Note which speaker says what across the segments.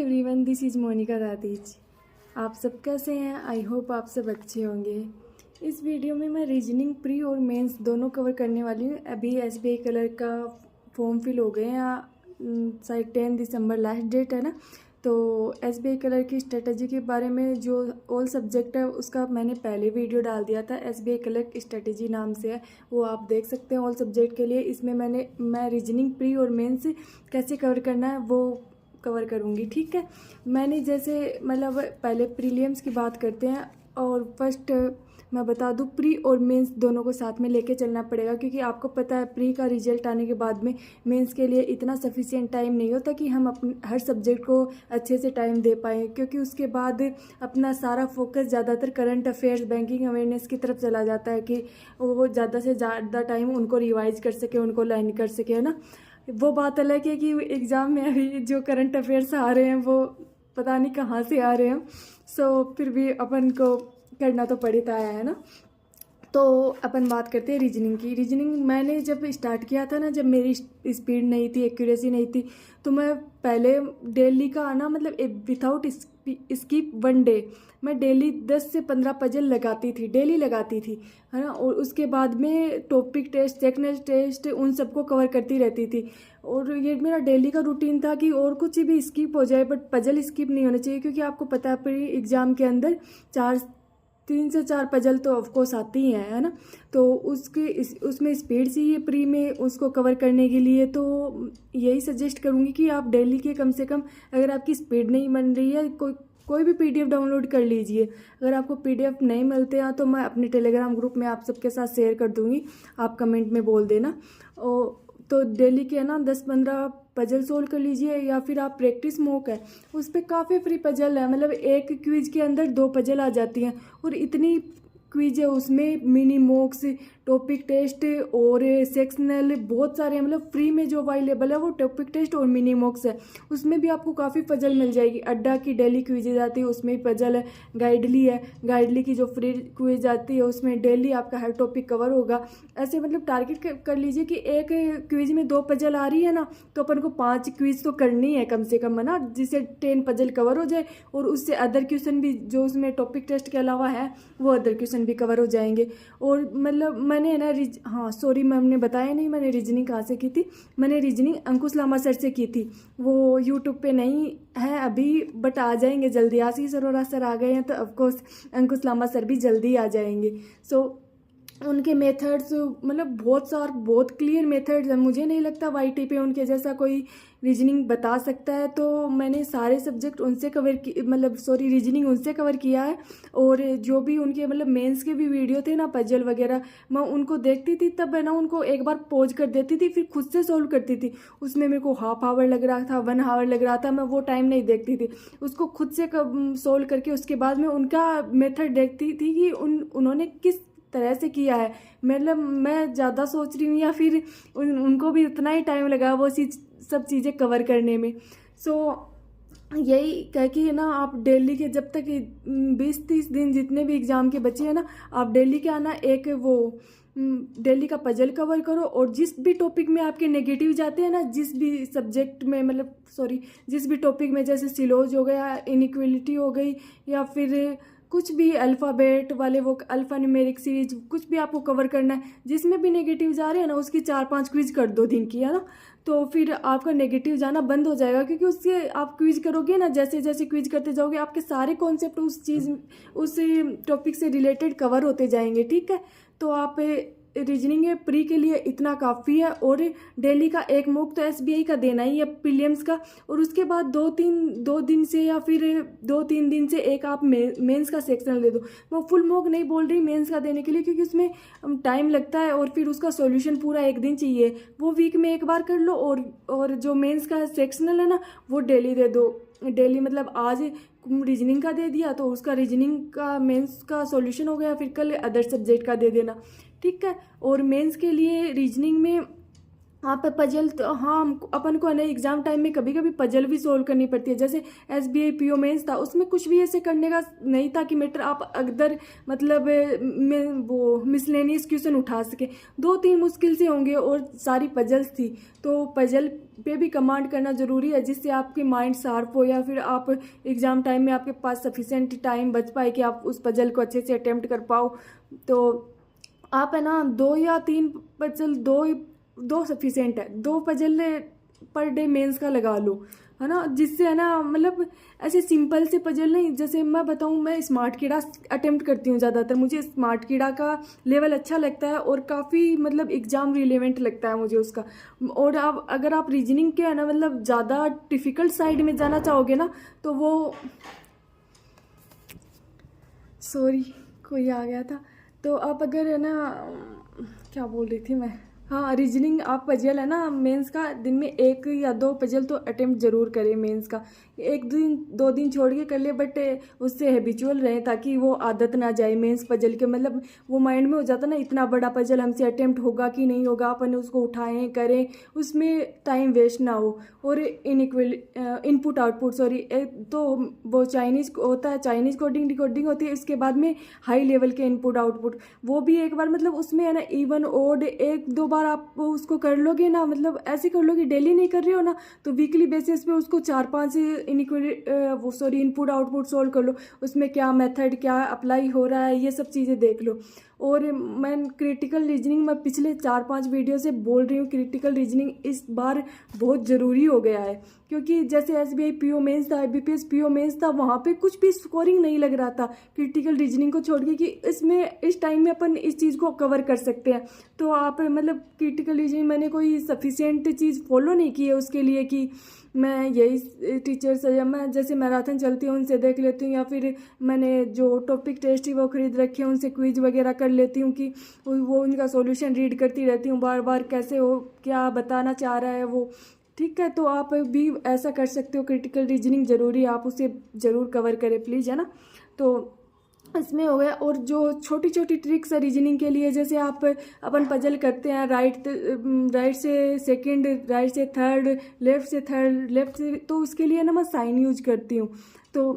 Speaker 1: Everyone, this is Monica दादीज। आप सब कैसे हैं? आई होप आप सब अच्छे होंगे। इस वीडियो में मैं रीजनिंग प्री और मेंस दोनों कवर करने वाली हूँ। अभी एसबीआई कलर का फॉर्म फिल हो गए हैं, शायद 10 दिसंबर लास्ट डेट है ना। तो एसबीआई कलर की स्ट्रेटजी के बारे में जो ऑल सब्जेक्ट है उसका मैंने पहले वीडियो डाल दिया था, एसबीआई कलर स्ट्रेटजी नाम से है, वो आप देख सकते हैं ऑल सब्जेक्ट के लिए। इसमें मैं रीजनिंग प्री और मेंस कैसे कवर करना है वो कवर करूँगी। ठीक है, मैंने जैसे मतलब पहले प्रीलियम्स की बात करते हैं। और फर्स्ट मैं बता दूं, प्री और मेंस दोनों को साथ में लेके चलना पड़ेगा, क्योंकि आपको पता है प्री का रिजल्ट आने के बाद में मेंस के लिए इतना सफिशिएंट टाइम नहीं होता कि हम अपने हर सब्जेक्ट को अच्छे से टाइम दे पाएँ, क्योंकि उसके बाद अपना सारा फोकस ज़्यादातर करंट अफेयर्स, बैंकिंग अवेयरनेस की तरफ चला जाता है कि वो ज़्यादा से ज़्यादा टाइम उनको रिवाइज कर सके, उनको लर्न कर सके, है ना। वो बात अलग है कि एग्ज़ाम में अभी जो करंट अफेयर्स आ रहे हैं वो पता नहीं कहाँ से आ रहे हैं। फिर भी अपन को करना तो पड़ता है ना। तो अपन बात करते हैं रीजनिंग की। रीजनिंग मैंने जब स्टार्ट किया था ना, जब मेरी स्पीड नहीं थी, एक्यूरेसी नहीं थी, तो मैं पहले डेली का आना मतलब विथाउट स्किप वन डे मैं डेली 10 से 15 पजल लगाती थी, डेली लगाती थी, है ना। और उसके बाद में टॉपिक टेस्ट, सेक्शनल टेस्ट, उन सबको कवर करती रहती थी। और ये मेरा डेली का रूटीन था कि और कुछ भी स्किप हो जाए बट पजल स्किप नहीं होना चाहिए, क्योंकि आपको पता है प्री एग्ज़ाम के अंदर 3 से 4 पजल तो ऑफकोर्स आती ही है ना। तो उसमें स्पीड चाहिए प्री में उसको कवर करने के लिए। तो यही सजेस्ट करूँगी कि आप डेली के कम से कम, अगर आपकी स्पीड नहीं बन रही है, कोई भी पीडीएफ डाउनलोड कर लीजिए। अगर आपको पीडीएफ नहीं मिलते हैं तो मैं अपने टेलीग्राम ग्रुप में आप सबके साथ शेयर कर दूँगी, आप कमेंट में बोल देना। तो डेली के है ना 10-15 पजल सोल्व कर लीजिए, या फिर आप प्रैक्टिस मॉक है उस पर काफ़ी फ्री पजल है, मतलब एक क्विज के अंदर 2 पजल आ जाती हैं। और इतनी क्विज है उसमें, मिनी मॉक्स, टॉपिक टेस्ट और सेक्शनल, बहुत सारे मतलब फ्री में जो अवेलेबल है वो टॉपिक टेस्ट और मिनी मॉक्स है। उसमें भी आपको काफ़ी पजल मिल जाएगी। अड्डा की डेली क्विज आती है उसमें भी पजल है। गाइडली है, गाइडली की जो फ्री क्विज आती है उसमें डेली आपका हर टॉपिक कवर होगा। ऐसे मतलब टारगेट कर लीजिए कि एक क्विज में 2 पजल आ रही है ना, तो अपन को 5 क्विज तो करनी है कम से कम, है ना, जिससे 10 पजल कवर हो जाए। और उससे अदर क्वेश्चन भी जो उसमें टॉपिक टेस्ट के अलावा है वो अदर क्वेश्चन भी कवर हो जाएंगे। और मतलब मैंने ना हाँ सॉरी, मैंने बताया नहीं मैंने रीजनिंग कहाँ से की थी। मैंने रीजनिंग अंकुश लामा सर से की थी। वो यूट्यूब पे नहीं है अभी बट आ जाएंगे जल्दी। आशीष अरोरा सर आ गए हैं तो ऑफकोर्स अंकुश लामा सर भी जल्दी आ जाएंगे। उनके मेथड्स मतलब बहुत क्लियर मेथड्स हैं। मुझे नहीं लगता वाईटी पे उनके जैसा कोई रीजनिंग बता सकता है। तो मैंने सारे सब्जेक्ट उनसे कवर की, मतलब सॉरी रीजनिंग उनसे कवर किया है। और जो भी उनके मतलब मेंस के भी वीडियो थे ना, पजल वगैरह, मैं उनको देखती थी, तब है ना उनको एक बार पॉज कर देती थी, फिर खुद से सोल्व करती थी। उसमें मेरे को हाफ आवर लग रहा था, 1 आवर लग रहा था, मैं वो टाइम नहीं देखती थी, उसको खुद से सोल्व करके उसके बाद में उनका मेथड देखती थी कि उन्होंने किस तरह से किया है। मतलब मैं ज़्यादा सोच रही हूँ या फिर उनको भी उतना ही टाइम लगा वो सब चीज़ें कवर करने में। यही कह कि ना आप डेली के जब तक 20-30 दिन जितने भी एग्ज़ाम के बचे हैं ना, आप डेली के आना एक वो डेली का पजल कवर करो। और जिस भी टॉपिक में आपके नेगेटिव जाते हैं ना, जिस भी सब्जेक्ट में मतलब सॉरी जिस भी टॉपिक में, जैसे सिलोज हो गया, इनइक्वलिटी हो गई, या फिर कुछ भी अल्फ़ाबेट वाले वो अल्फ़ा न्यूमेरिक सीरीज, कुछ भी आपको कवर करना है, जिसमें भी नेगेटिव जा रहे हैं ना उसकी 4-5 क्विज कर दो दिन की, है ना। तो फिर आपका नेगेटिव जाना बंद हो जाएगा, क्योंकि उससे आप क्विज करोगे ना, जैसे जैसे क्विज करते जाओगे आपके सारे कॉन्सेप्ट उस टॉपिक से रिलेटेड कवर होते जाएंगे। ठीक है, तो आप रीजनिंग है प्री के लिए इतना काफ़ी है। और डेली का एक मॉक तो एसबीआई का देना ही है प्रीलिम्स का। और उसके बाद 2 दिन से या फिर 2-3 दिन से एक आप मेंस का सेक्शन दे दो। मैं फुल मॉक नहीं बोल रही मेंस का देने के लिए, क्योंकि उसमें टाइम लगता है और फिर उसका सॉल्यूशन पूरा एक दिन चाहिए। वो वीक में एक बार कर लो। और जो मेंस का सेक्शनल है ना वो डेली दे दो। डेली मतलब आज रीजनिंग का दे दिया तो उसका रीजनिंग का मेंस का सॉल्यूशन हो गया, फिर कल अदर सब्जेक्ट का दे देना। ठीक है। और मेंस के लिए रीजनिंग में आप पजल तो हाँ अपन को ना एग्जाम टाइम में कभी कभी पजल भी सोल्व करनी पड़ती है। जैसे SBI PO मेंस था, उसमें कुछ भी ऐसे करने का नहीं था कि मैटर आप अगर मतलब में वो मिसलेनियस क्वेश्चन उठा सके। 2-3 मुश्किल से होंगे और सारी पजल्स थी। तो पजल पे भी कमांड करना ज़रूरी है, जिससे आपकी माइंड शार्प हो, या फिर आप एग्ज़ाम टाइम में आपके पास सफिशेंट टाइम बच पाए कि आप उस पजल को अच्छे से अटेम्प्ट कर पाओ। तो आप है ना 2 या 3 पजल, दो सफिशेंट है, 2 पजल पर डे मेंस का लगा लो, है ना, जिससे है ना मतलब ऐसे सिंपल से पजल नहीं। जैसे मैं बताऊँ, मैं स्मार्ट कीड़ा अटेम्प्ट करती हूँ ज़्यादातर, मुझे स्मार्ट कीड़ा का लेवल अच्छा लगता है और काफ़ी मतलब एग्ज़ाम रिलेवेंट लगता है मुझे उसका। और आप अगर आप रीजनिंग के है ना मतलब ज़्यादा डिफ़िकल्ट साइड में जाना चाहोगे ना, तो वो सॉरी कोई आ गया था। तो आप अगर है ना, क्या बोल रही थी मैं, हाँ रीजनिंग आप पजल है ना मेंस का दिन में 1 या 2 पजल तो अटेम्प्ट जरूर करें मेंस का। 1 दिन 2 दिन छोड़ के कर ले, बट उससे हैबिचुअल रहे ताकि वो आदत ना जाए मेंस पजल के। मतलब वो माइंड में हो जाता ना, इतना बड़ा पजल हमसे अटेम्प्ट होगा कि नहीं होगा, अपन उसको उठाएं करें, उसमें टाइम वेस्ट ना हो। और इनपुट आउटपुट सॉरी, तो वो चाइनीज़ होता है, चाइनीज़ कोडिंग डिकोडिंग होती है, इसके बाद में हाई लेवल के इनपुट आउटपुट, वो भी एक बार मतलब उसमें है ना इवन ओड 1-2 बार आप उसको कर लोगे ना, मतलब ऐसे कर लोगे, डेली नहीं कर रहे हो ना तो वीकली बेसिस पे उसको 4-5 इनपुट आउटपुट सोल्व कर लो। उसमें क्या मेथड क्या अप्लाई हो रहा है ये सब चीज़ें देख लो। और मैं क्रिटिकल रीजनिंग मैं पिछले 4-5 वीडियो से बोल रही हूँ, क्रिटिकल रीजनिंग इस बार बहुत ज़रूरी हो गया है, क्योंकि जैसे SBI PO मेंस था, IBPS PO मेंस था, वहाँ पे कुछ भी स्कोरिंग नहीं लग रहा था क्रिटिकल रीजनिंग को छोड़ के कि इसमें इस टाइम में अपन इस चीज़ को कवर कर सकते हैं। तो आप मतलब क्रिटिकल रीजनिंग मैंने कोई सफिशिएंट चीज़ फॉलो नहीं की है उसके लिए कि मैं यही टीचर से, या मैं जैसे मैराथन चलती हूँ उनसे देख लेती हूँ, या फिर मैंने जो टॉपिक टेस्ट ही वो खरीद रखे हैं उनसे क्विज वगैरह कर लेती हूँ कि वो उनका सॉल्यूशन रीड करती रहती हूँ बार बार, कैसे वो क्या बताना चाह रहा है वो। ठीक है, तो आप भी ऐसा कर सकते हो, क्रिटिकल रीजनिंग ज़रूरी है, आप उसे ज़रूर कवर करें प्लीज़, है ना। तो इसमें हो गया। और जो छोटी छोटी ट्रिक्स है रीजनिंग के लिए, जैसे आप अपन पजल करते हैं राइट से सेकंड, राइट से थर्ड, लेफ्ट से थर्ड, लेफ्ट से, तो उसके लिए ना मैं साइन यूज करती हूँ, तो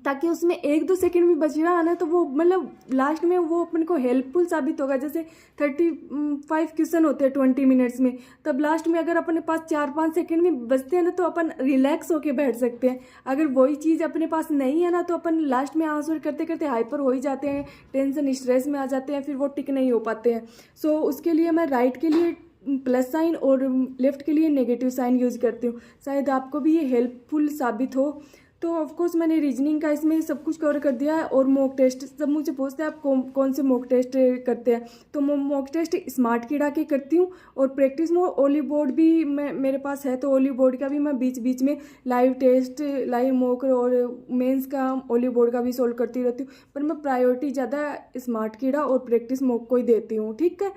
Speaker 1: ताकि उसमें 1-2 सेकंड भी बच रहा है ना, तो वो मतलब लास्ट में वो अपन को हेल्पफुल साबित होगा। जैसे 35 क्वेश्चन होते हैं 20 मिनट्स में, तब लास्ट में अगर अपने पास 4-5 सेकंड में बचते हैं ना, तो अपन रिलैक्स होके बैठ सकते हैं। अगर वही चीज़ अपने पास नहीं है ना, तो अपन लास्ट में आंसर करते करते हाइपर हो ही जाते हैं, टेंशन स्ट्रेस में आ जाते हैं, फिर वो टिक नहीं हो पाते हैं। सो उसके लिए मैं राइट के लिए प्लस साइन और लेफ्ट के लिए नेगेटिव साइन यूज करती हूँ। शायद आपको भी ये हेल्पफुल साबित हो। तो ऑफकोर्स मैंने रीजनिंग का इसमें सब कुछ कवर कर दिया है। और मॉक टेस्ट, सब मुझे पूछते हैं आप कौन से मॉक टेस्ट करते हैं, तो मैं मॉक टेस्ट स्मार्ट कीड़ा के करती हूँ। और प्रैक्टिस मोड ओली बोर्ड भी मेरे पास है, तो ओली बोर्ड का भी मैं बीच बीच में लाइव टेस्ट, लाइव मॉक और मेंस का ओली बोर्ड का भी सोल्व करती रहती हूँ। पर मैं प्रायोरिटी ज़्यादा स्मार्ट कीड़ा और प्रैक्टिस मॉक को ही देती हूँ। ठीक है,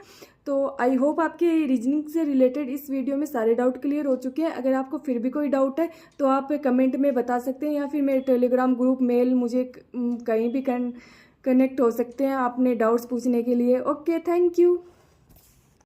Speaker 1: तो आई होप आपके रीजनिंग से रिलेटेड इस वीडियो में सारे डाउट क्लियर हो चुके हैं। अगर आपको फिर भी कोई डाउट है तो आप कमेंट में बता सकते हैं, या फिर मेरे टेलीग्राम ग्रुप, मेल, मुझे कहीं भी कनेक्ट हो सकते हैं अपने डाउट्स पूछने के लिए। Okay, thank you.